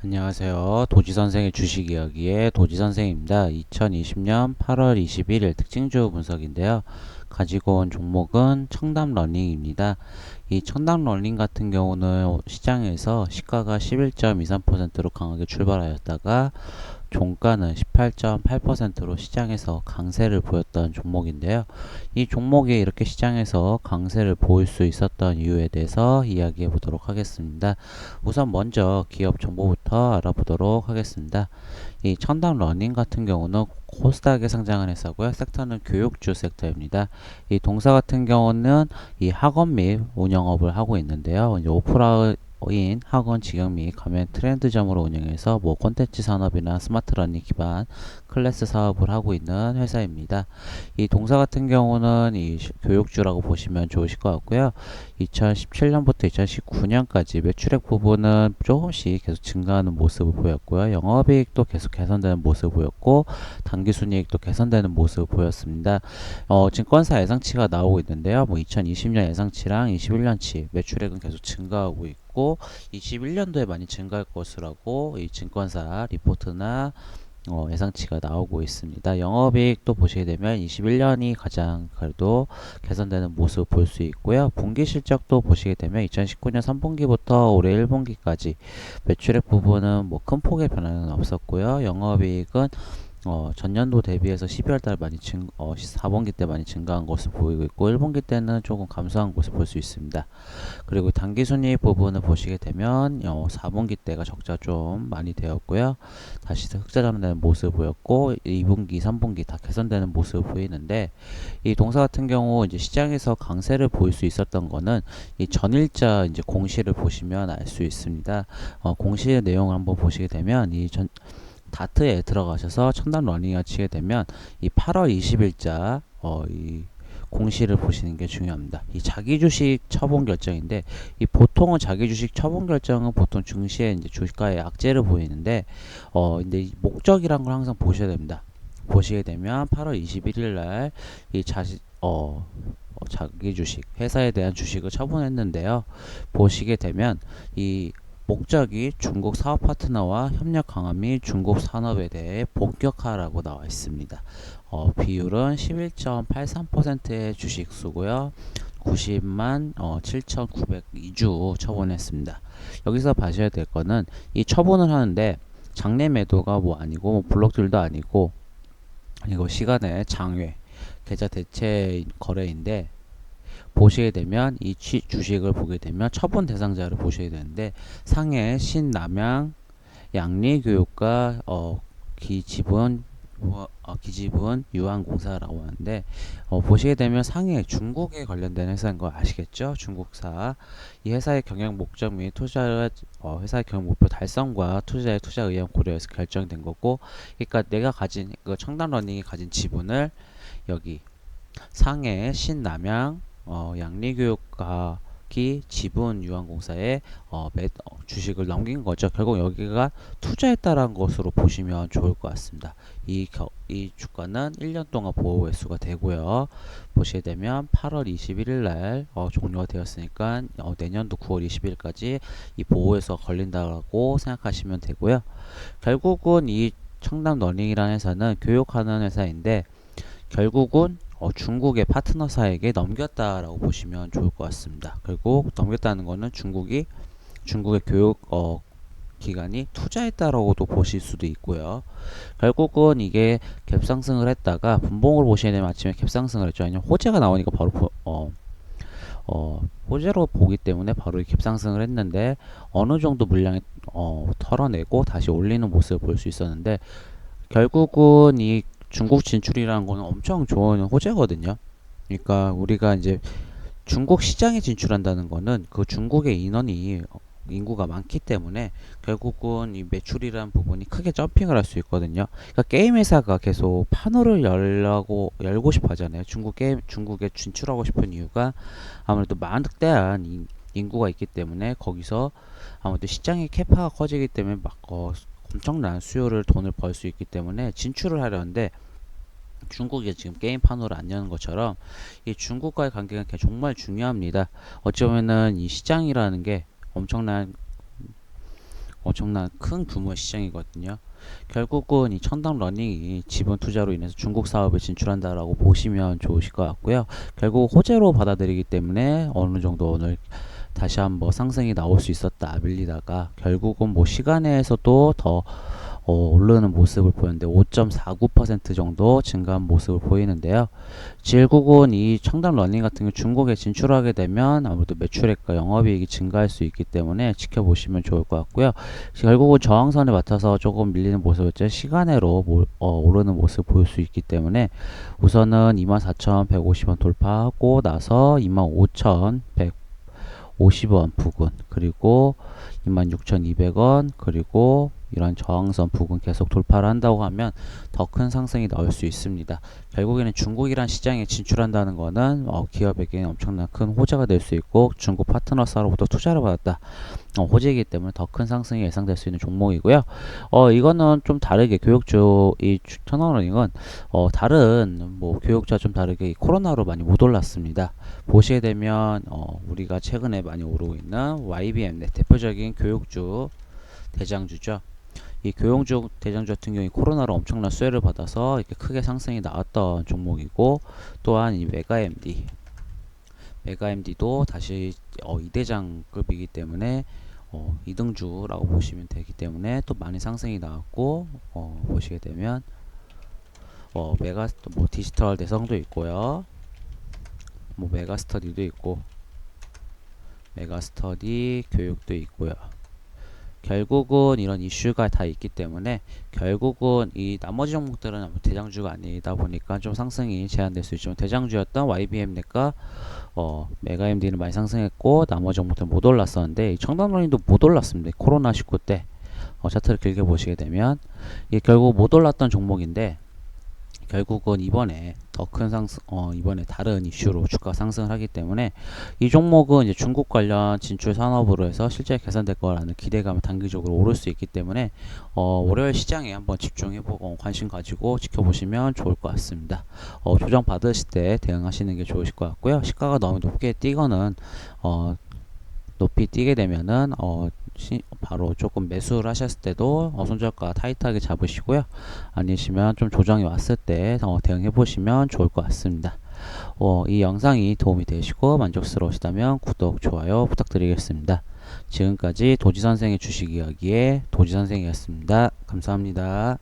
안녕하세요. 도지선생의 주식 이야기의 도지선생입니다. 2020년 8월 21일 특징주 분석인데요. 가지고 온 종목은 청담러닝입니다. 이 청담러닝 같은 경우는 시장에서 시가가 11.23%로 강하게 출발하였다가 종가는 18.8%로 시장에서 강세를 보였던 종목인데요. 이 종목이 이렇게 시장에서 강세를 보일 수 있었던 이유에 대해서 이야기해 보도록 하겠습니다. 우선 먼저 기업 정보부터 알아보도록 하겠습니다. 이 청담 러닝 같은 경우는 코스닥에 상장한 회사고요. 섹터는 교육주 섹터입니다. 이 동사 같은 경우는 이 학원 및 운영업을 하고 있는데요. 이제 오프라인 학원 직영 및 가면 트렌드점으로 운영해서 뭐 콘텐츠 산업이나 스마트 러닝 기반 클래스 사업을 하고 있는 회사입니다. 이 동사 같은 경우는 이 교육주라고 보시면 좋으실 것 같고요. 2017년부터 2019년까지 매출액 부분은 조금씩 계속 증가하는 모습을 보였고요. 영업이익도 계속 개선되는 모습을 보였고 당기순이익도 개선되는 모습을 보였습니다. 증권사 예상치가 나오고 있는데요. 뭐 2020년 예상치랑 21년치 매출액은 계속 증가하고 있고 21년도에 많이 증가할 것이라고 이 증권사 리포트나 예상치가 나오고 있습니다. 영업이익도 보시게 되면 21년이 가장 그래도 개선되는 모습을 볼 수 있고요. 분기 실적도 보시게 되면 2019년 3분기부터 올해 1분기까지 매출액 부분은 뭐 큰 폭의 변화는 없었고요. 영업이익은 전년도 대비해서 12월 달 많이 4분기 때 많이 증가한 것을 보이고 있고 1분기 때는 조금 감소한 것을 볼 수 있습니다. 그리고 당기순이익 부분을 보시게 되면 4분기 때가 적자 좀 많이 되었고요. 다시 흑자 전환되는 모습을 보였고 2분기, 3분기 다 개선되는 모습을 보이는데 이 동사 같은 경우 이제 시장에서 강세를 보일 수 있었던 거는 이 전일자 이제 공시를 보시면 알 수 있습니다. 공시의 내용을 한번 보시게 되면 다트에 들어가셔서 첨단 러닝을 치게 되면 이 8월 20일자 이 공시를 보시는 게 중요합니다. 이 자기 주식 처분 결정인데 이 보통은 자기 주식 처분 결정은 보통 증시에 이제 주가의 악재를 보이는데 근데 이 목적이란 걸 항상 보셔야 됩니다. 보시게 되면 8월 21일 날 이 자기 주식 회사에 대한 주식을 처분했는데요. 보시게 되면 이 목적이 중국 사업 파트너와 협력 강화 및 중국 산업에 대해 본격화라고 나와 있습니다. 비율은 11.83%의 주식 수고요. 90만 7,902주 처분했습니다. 여기서 봐셔야 될 거는 이 처분을 하는데 장내 매도가 뭐 아니고 뭐 블록들도 아니고 이거 시간의 장외 계좌 대체 거래인데 보시게 되면 이 주식을 보게 되면 처분 대상자를 보셔야 되는데 상해 신남양 양리교육과 기지분 유한공사라고 하는데 보시게 되면 상해 중국에 관련된 회사인 거 아시겠죠? 중국사. 이 회사의 경영 목적 및 회사의 경영 목표 달성과 투자의 투자 의향 고려해서 결정된 거고, 그러니까 내가 가진 그 청담러닝이 가진 지분을 여기 상해 신남양 양리교육학기 지분유한공사에 주식을 넘긴 거죠. 결국 여기가 투자했다라는 것으로 보시면 좋을 것 같습니다. 이 주가는 1년 동안 보호 회수가 되고요. 보시게 되면 8월 21일 날 종료가 되었으니까 내년도 9월 20일까지 이 보호 회수가 걸린다고 생각하시면 되고요. 결국은 이 청담 러닝이라는 회사는 교육하는 회사인데 결국은 중국의 파트너사에게 넘겼다라고 보시면 좋을 것 같습니다. 그리고 넘겼다는 것은 중국의 교육 기관이 투자했다라고도 보실 수도 있고요. 결국은 이게 갭상승을 했다가 분봉을 보시게 되면 아침에 갭상승을 했죠. 아니면 호재가 나오니까 바로 호재로 보기 때문에 바로 갭상승을 했는데 어느 정도 물량이 털어내고 다시 올리는 모습을 볼 수 있었는데 결국은 이 중국 진출이라는 거는 엄청 좋은 호재거든요. 그러니까 우리가 이제 중국 시장에 진출한다는 거는 그 중국의 인구가 많기 때문에 결국은 이 매출이라는 부분이 크게 점핑을 할 수 있거든요. 그러니까 게임 회사가 계속 판호를 열고 싶어 하잖아요. 중국에 진출하고 싶은 이유가 아무래도 막대한 인구가 있기 때문에 거기서 아무래도 시장의 캐파가 커지기 때문에 엄청난 돈을 벌 수 있기 때문에 진출을 하려는데 중국이 지금 게임 판호를 안 여는 것처럼 이 중국과의 관계가 정말 중요합니다. 어쩌면은 이 시장이라는 게 엄청난 엄청난 큰 규모의 시장이거든요. 결국은 이 청담 러닝이 지분 투자로 인해서 중국 사업에 진출한다라고 보시면 좋으실 것 같고요. 결국 호재로 받아들이기 때문에 어느 정도 오늘 다시 한번 상승이 나올 수 있었다 밀리다가 결국은 뭐 시간에서도 더 오르는 모습을 보였는데 5.49% 정도 증가한 모습을 보이는데요. 결국은 이 청담 러닝 같은 경우 중국에 진출하게 되면 아무래도 매출액과 영업이익이 증가할 수 있기 때문에 지켜보시면 좋을 것 같고요. 결국은 저항선에 맞춰서 조금 밀리는 모습을 시간으로 오르는 모습을 보일 수 있기 때문에 우선은 24,150원 돌파하고 나서 25,150원 부근 그리고 26,200원 그리고 이런 저항선 부근 계속 돌파를 한다고 하면 더 큰 상승이 나올 수 있습니다. 결국에는 중국이란 시장에 진출한다는 것은 기업에게는 엄청난 큰 호재가 될 수 있고 중국 파트너사로부터 투자를 받았다. 호재이기 때문에 더 큰 상승이 예상될 수 있는 종목이고요. 이거는 좀 다르게 교육주 이 천원러닝은 다른 뭐 교육자 좀 다르게 이 코로나로 많이 못 올랐습니다. 보시게 되면 우리가 최근에 많이 오르고 있는 YBM넷 대표적인 교육주 대장주죠. 이 교육주 대장주 같은 경우 코로나로 엄청난 수혜를 받아서 이렇게 크게 상승이 나왔던 종목이고 또한 이 메가MD도 다시 2대장급이기 때문에 2등주라고 보시면 되기 때문에 또 많이 상승이 나왔고 보시게 되면 메가 뭐 디지털 대성도 있고요. 뭐 메가스터디도 있고 메가스터디 교육도 있고요. 결국은 이런 이슈가 다 있기 때문에 결국은 이 나머지 종목들은 대장주가 아니다 보니까 좀 상승이 제한될 수 있지만 대장주였던 YBM넷과 메가MD는 많이 상승했고 나머지 종목들은 못 올랐었는데 이 청담러닝도 못 올랐습니다. 코로나19 때 차트를 길게 보시게 되면 이게 결국 못 올랐던 종목인데 결국은 이번에 더 큰 상승, 이번에 다른 이슈로 주가 상승을 하기 때문에 이 종목은 이제 중국 관련 진출 산업으로 해서 실제 개선될 거라는 기대감을 단기적으로 오를 수 있기 때문에 월요일 시장에 한번 집중해보고 관심 가지고 지켜보시면 좋을 것 같습니다. 조정 받으실 때 대응하시는 게 좋으실 것 같고요. 시가가 너무 높게 뛰거는 높이 뛰게 되면은 바로 조금 매수를 하셨을 때도 손절가 타이트하게 잡으시고요. 아니시면 좀 조정이 왔을 때 대응해 보시면 좋을 것 같습니다. 이 영상이 도움이 되시고 만족스러우시다면 구독, 좋아요 부탁드리겠습니다. 지금까지 도지선생의 주식 이야기의 도지선생이었습니다. 감사합니다.